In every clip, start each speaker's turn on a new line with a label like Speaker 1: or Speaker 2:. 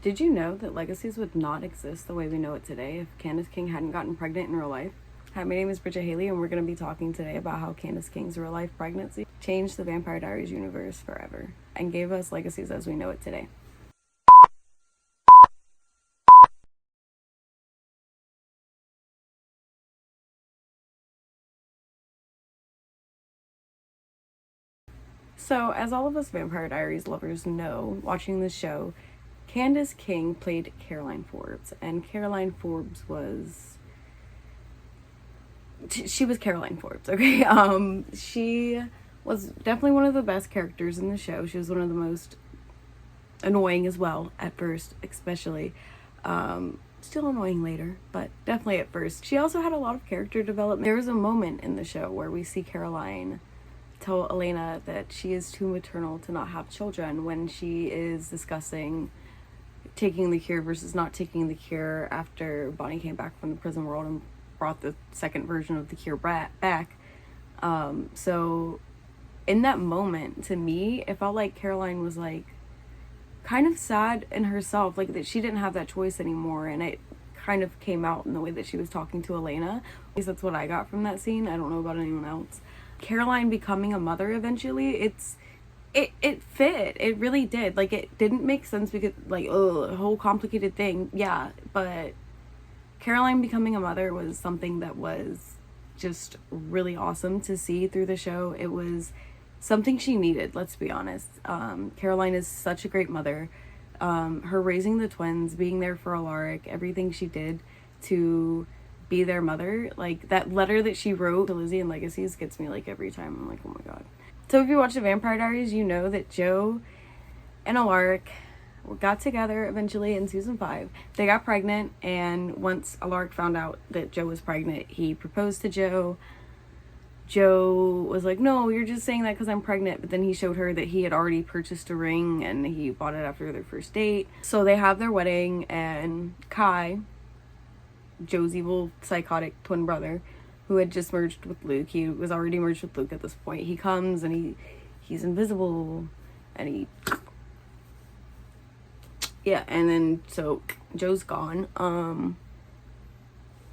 Speaker 1: Did you know that Legacies would not exist the way we know it today if Candice King hadn't gotten pregnant in real life? Hi, my name is Bridget Haley, and we're going to be talking today about how Candice King's real-life pregnancy changed the Vampire Diaries universe forever and gave us Legacies as we know it today. So, as all of us Vampire Diaries lovers know, watching this show, Candice King played Caroline Forbes, and Caroline Forbes was... she was Caroline Forbes, okay? She was definitely one of the best characters in the show. She was one of the most annoying as well, at first, especially. Still annoying later, but definitely at first. She also had a lot of character development. There was a moment in the show where we see Caroline tell Elena that she is too maternal to not have children when she is discussing taking the cure versus not taking the cure after Bonnie came back from the prison world and brought the second version of the cure back. So in that moment, to me, it felt like Caroline was like kind of sad in herself, like that she didn't have that choice anymore, and it kind of came out in the way that she was talking to Elena. At least that's what I got from that scene. I don't know about anyone else. Caroline becoming a mother eventually, it fit. It really did. Like, it didn't make sense because, like, a whole complicated thing. Yeah, but Caroline becoming a mother was something that was just really awesome to see through the show. It was something she needed, let's be honest. Caroline is such a great mother. Her raising the twins, being there for Alaric, everything she did to be their mother, like that letter that she wrote to Lizzie and Legacies gets me like every time. I'm like, oh my god. So if you watch the Vampire Diaries, you know that Jo and Alaric got together eventually in season 5. They got pregnant, and once Alaric found out that Jo was pregnant, he proposed to Jo. Jo was like, no, you're just saying that because I'm pregnant. But then he showed her that he had already purchased a ring and he bought it after their first date. So they have their wedding, and Kai, Jo's evil psychotic twin brother, who had just merged with Luke, he was already merged with Luke at this point, he comes and he's invisible, and he... yeah, and then so Jo's gone.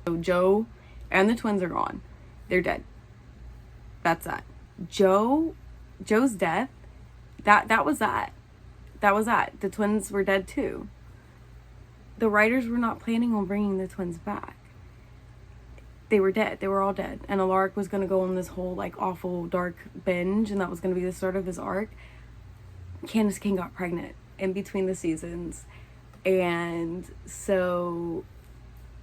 Speaker 1: So Jo and the twins are gone. They're dead. That's that. Jo's death, that was that. That was that. The twins were dead too. The writers were not planning on bringing the twins back. They were dead. They were all dead. And Alaric was going to go on this whole like awful dark binge, and that was going to be the start of his arc. Candice King got pregnant in between the seasons, and so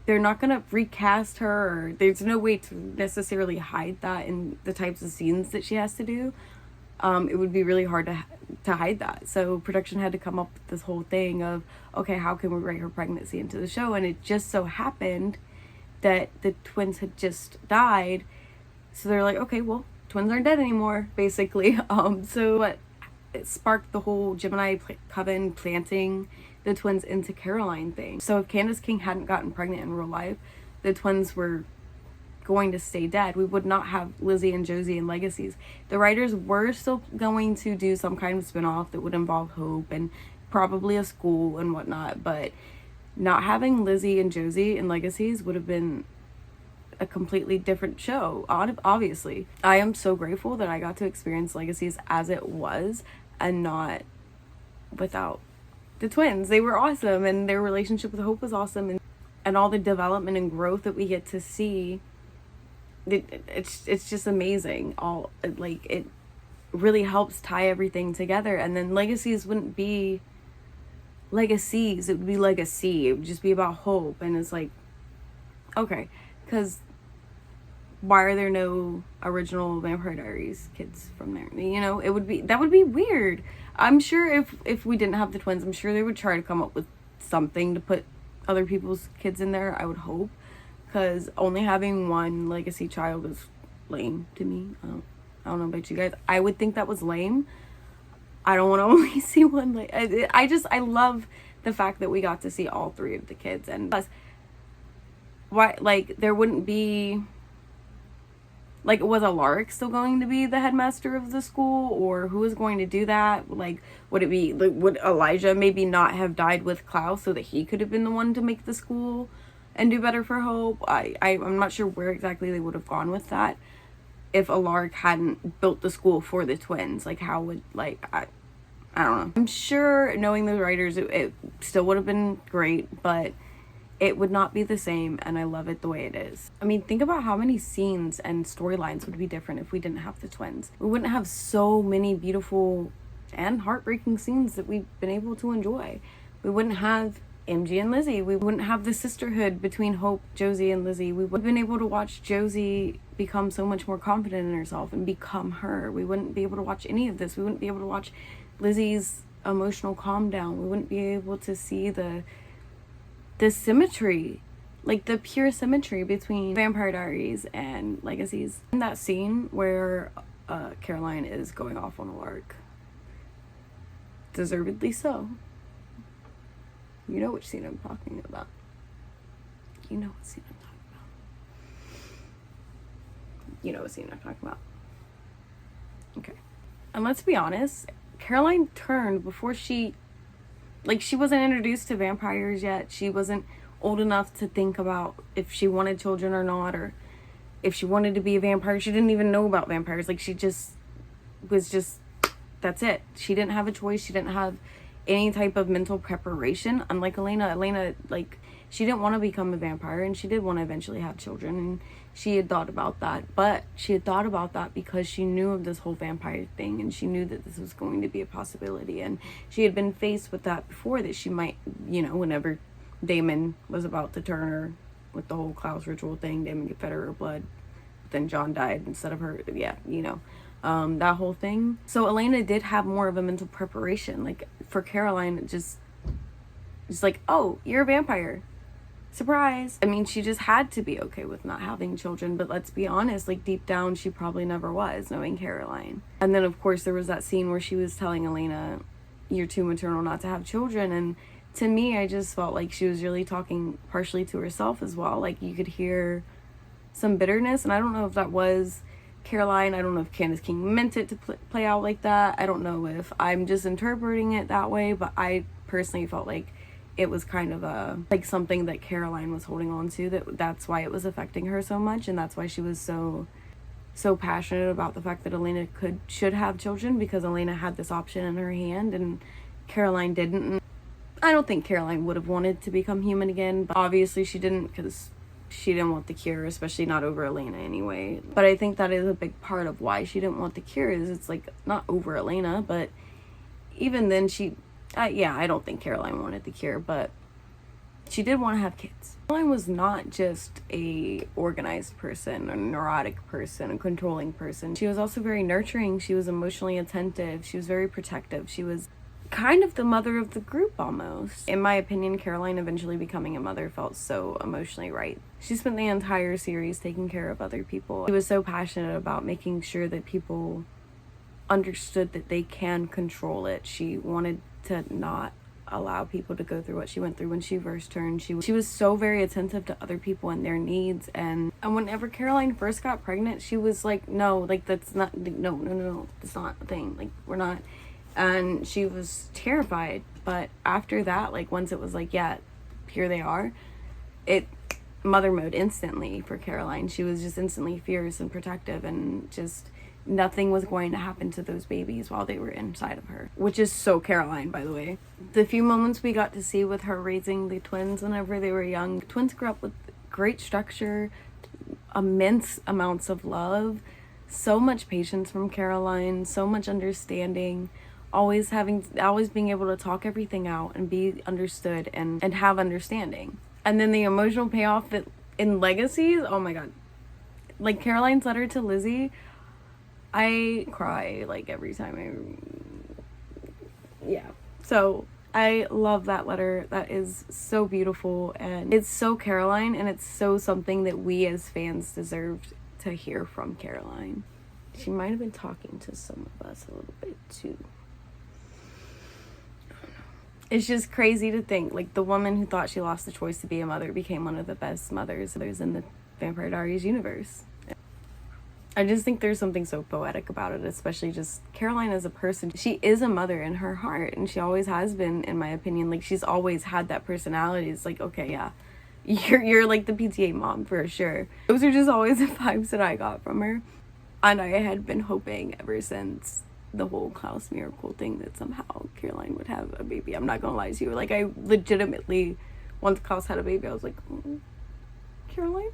Speaker 1: they're not going to recast her, or there's no way to necessarily hide that in the types of scenes that she has to do. It would be really hard to hide that. So production had to come up with this whole thing of, okay, how can we write her pregnancy into the show? And it just so happened that the twins had just died. So they're like, okay, well, twins aren't dead anymore, basically. So it sparked the whole Gemini coven planting the twins into Caroline thing. So if Candice King hadn't gotten pregnant in real life, the twins were going to stay dead. We would not have Lizzie and Josie and Legacies. The writers were still going to do some kind of spinoff that would involve Hope and probably a school and whatnot, but not having Lizzie and Josie and Legacies would have been a completely different show, obviously. I am so grateful that I got to experience Legacies as it was and not without the twins. They were awesome, and their relationship with Hope was awesome, and all the development and growth that we get to see, it's just amazing. All like, it really helps tie everything together. And then Legacies wouldn't be Legacies, it would be Legacy. It would just be about Hope. And it's like, okay, because why are there no original Vampire Diaries kids from there? You know, that would be weird. I'm sure if we didn't have the twins, I'm sure they would try to come up with something to put other people's kids in there, I would hope. Because only having one Legacy child is lame to me. I don't know about you guys. I would think that was lame. I don't want to only see one. I love the fact that we got to see all 3 of the kids. And plus, why, like, there wouldn't be Like, was Alaric still going to be the headmaster of the school, or who was going to do that? Like, would it be, like, would Elijah maybe not have died with Klaus so that he could have been the one to make the school and do better for Hope? I'm not sure where exactly they would have gone with that if Alaric hadn't built the school for the twins. Like, how would, like, I don't know. I'm sure, knowing the writers, it still would have been great, but it would not be the same, and I love it the way it is. I mean, think about how many scenes and storylines would be different if we didn't have the twins. We wouldn't have so many beautiful and heartbreaking scenes that we've been able to enjoy. We wouldn't have MG and Lizzie. We wouldn't have the sisterhood between Hope, Josie, and Lizzie. We would have been able to watch Josie become so much more confident in herself and become her. We wouldn't be able to watch any of this. We wouldn't be able to watch Lizzie's emotional calm down. We wouldn't be able to see the symmetry, like the pure symmetry between Vampire Diaries and Legacies. In that scene where Caroline is going off on Alaric, deservedly so. You know which scene I'm talking about. You know what scene I'm talking about. You know what scene I'm talking about. Okay. And let's be honest, Caroline turned before she wasn't introduced to vampires yet. She wasn't old enough to think about if she wanted children or not, or if she wanted to be a vampire. She didn't even know about vampires. Like, she just was just, that's it. She didn't have a choice. She didn't have any type of mental preparation. Unlike Elena, like, she didn't want to become a vampire, and she did want to eventually have children, and she had thought about that. But she had thought about that because she knew of this whole vampire thing, and she knew that this was going to be a possibility, and she had been faced with that before, that she might, you know, whenever Damon was about to turn her with the whole Klaus ritual thing, Damon fed her blood, but then John died instead of her. Yeah, you know, that whole thing. So Elena did have more of a mental preparation. Like, for Caroline, it just like, oh, you're a vampire. Surprise. I mean, she just had to be okay with not having children, but let's be honest, like, deep down, she probably never was, knowing Caroline. And then, of course, there was that scene where she was telling Elena, you're too maternal not to have children, and to me, I just felt like she was really talking partially to herself as well. Like, you could hear some bitterness, and I don't know if that was Caroline. I don't know if Candice King meant it to play out like that. I don't know if I'm just interpreting it that way, but I personally felt like it was kind of like something that Caroline was holding on to, that's why it was affecting her so much, and that's why she was so passionate about the fact that Elena should have children, because Elena had this option in her hand and Caroline didn't. And I don't think Caroline would have wanted to become human again, but obviously she didn't, because she didn't want the cure, especially not over Elena anyway. But I think that is a big part of why she didn't want the cure, is it's like not over Elena, but even then I don't think Caroline wanted the cure, but she did want to have kids. Caroline was not just a organized person, a neurotic person, a controlling person. She was also very nurturing. She was emotionally attentive. She was very protective. She was kind of the mother of the group almost. In my opinion, Caroline eventually becoming a mother felt so emotionally right. She spent the entire series taking care of other people. She was so passionate about making sure that people understood that they can control it. She wanted to not allow people to go through what she went through when she first turned. She was so very attentive to other people and their needs, and whenever Caroline first got pregnant, she was like, no, like, that's not, no, that's not a thing, like, we're not. And she was terrified. But after that, like, once it was like, yeah, here they are, it mother mode instantly for Caroline. She was just instantly fierce and protective, and just nothing was going to happen to those babies while they were inside of her, which is so Caroline, by the way. The few moments we got to see with her raising the twins whenever they were young, twins grew up with great structure, immense amounts of love, so much patience from Caroline, so much understanding, always being able to talk everything out and be understood and have understanding. And then the emotional payoff that in Legacies, oh my god, like Caroline's letter to Lizzie, I cry like every time yeah. So I love that letter. That is so beautiful, and it's so Caroline, and it's so something that we as fans deserved to hear from Caroline. She might have been talking to some of us a little bit too. It's just crazy to think, like, the woman who thought she lost the choice to be a mother became one of the best mothers in the Vampire Diaries universe. I just think there's something so poetic about it, especially just Caroline as a person. She is a mother in her heart, and she always has been, in my opinion. Like, she's always had that personality. It's like, okay, yeah, you're like the PTA mom for sure. Those are just always the vibes that I got from her. And I had been hoping ever since the whole Klaus miracle thing that somehow Caroline would have a baby. I'm not gonna lie to you. Like, I legitimately, once Klaus had a baby, I was like, oh, Caroline?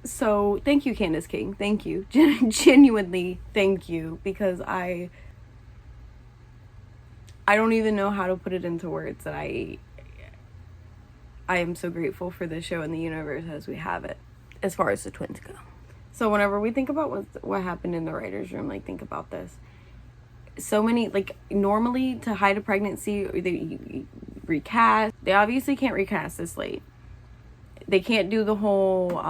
Speaker 1: So thank you, Candice King. Thank you. Genuinely thank you, because I don't even know how to put it into words that I am so grateful for this show and the universe as we have it, as far as the twins go. So whenever we think about what happened in the writer's room, like, think about this. So many, like, normally to hide a pregnancy, they recast. They obviously can't recast this late. They can't do the whole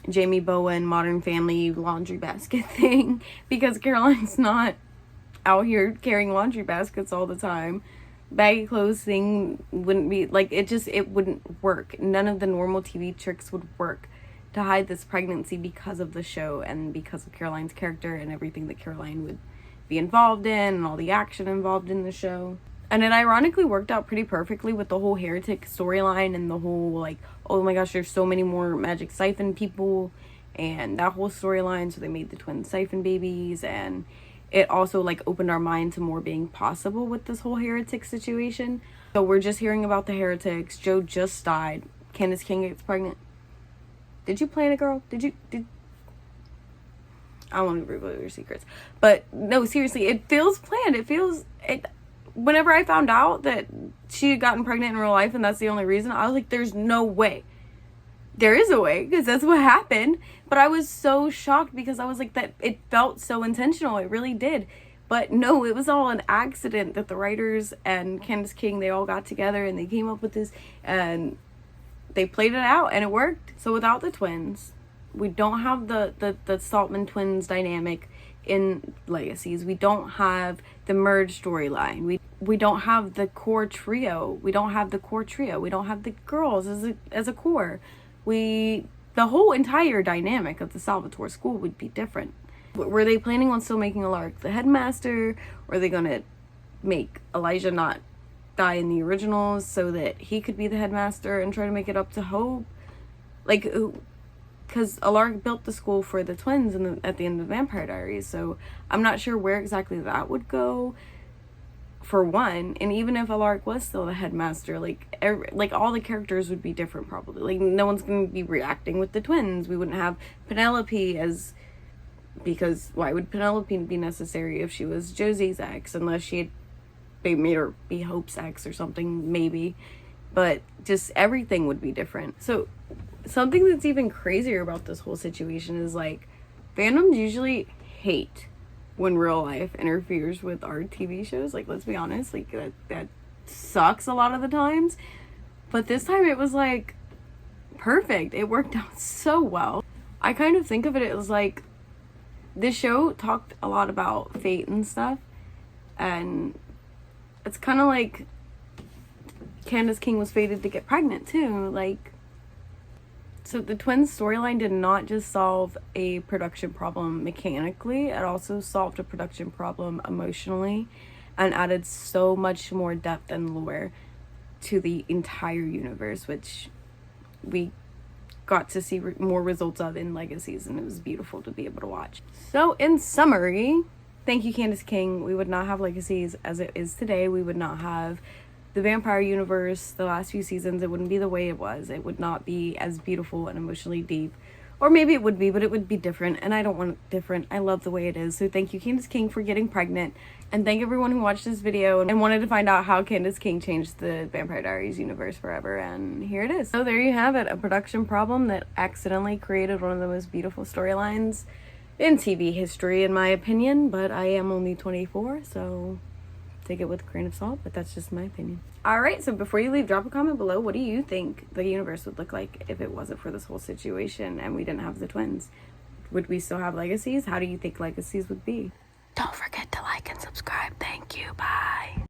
Speaker 1: Jamie Bowen Modern Family laundry basket thing, because Caroline's not out here carrying laundry baskets all the time. Baggy clothes thing wouldn't be, like, it wouldn't work. None of the normal TV tricks would work to hide this pregnancy because of the show and because of Caroline's character and everything that Caroline would be involved in and all the action involved in the show. And it ironically worked out pretty perfectly with the whole Heretic storyline and the whole, like, oh my gosh, there's so many more magic siphon people and that whole storyline. So they made the twin siphon babies, and it also, like, opened our mind to more being possible with this whole Heretic situation. So we're just hearing about the Heretics. Jo just died. Candice King gets pregnant. Did you plan it, girl? Did I won't reveal your secrets. But no, seriously, it feels planned. Whenever I found out that she had gotten pregnant in real life and that's the only reason, I was like, there's no way. There is a way, because that's what happened. But I was so shocked because I was like, that it felt so intentional. It really did. But no, it was all an accident that the writers and Candice King, they all got together and they came up with this and they played it out and it worked. So without the twins, we don't have the Saltzman twins dynamic in Legacies. We don't have the merge storyline. We don't have the core trio. We don't have the girls as a core. The whole entire dynamic of the Salvatore school would be different. Were they planning on still making Alaric the headmaster? Or are they gonna make Elijah not die in the originals so that he could be the headmaster and try to make it up to Hope? Like, because Alaric built the school for the twins at the end of Vampire Diaries, so I'm not sure where exactly that would go, for one. And even if Alaric was still the headmaster, like all the characters would be different probably. Like, no one's going to be reacting with the twins. We wouldn't have Penelope because why would Penelope be necessary if she was Josie's ex, unless they made her be Hope's ex or something, maybe. But just everything would be different. So something that's even crazier about this whole situation is, like, fandoms usually hate when real life interferes with our TV shows. Like, let's be honest, like, that sucks a lot of the times. But this time it was, like, perfect. It worked out so well. I kind of think of it as, like, this show talked a lot about fate and stuff. And it's kind of like Candice King was fated to get pregnant, too. Like, so the twins storyline did not just solve a production problem mechanically, it also solved a production problem emotionally and added so much more depth and lore to the entire universe, which we got to see more results of in Legacies, and it was beautiful to be able to watch. So in summary, thank you, Candice King. We would not have Legacies as it is today. We would not have the vampire universe the last few seasons. It wouldn't be the way it was. It would not be as beautiful and emotionally deep. Or maybe it would be, but it would be different, and I don't want it different. I love the way it is. So thank you, Candice King, for getting pregnant, and thank everyone who watched this video and wanted to find out how Candice King changed the Vampire Diaries universe forever, and here it is. So there you have it, a production problem that accidentally created one of the most beautiful storylines in TV history, in my opinion, but I am only 24, so take it with a grain of salt, but that's just my opinion. Alright, so before you leave, drop a comment below. What do you think the universe would look like if it wasn't for this whole situation and we didn't have the twins? Would we still have Legacies? How do you think Legacies would be? Don't forget to like and subscribe. Thank you. Bye.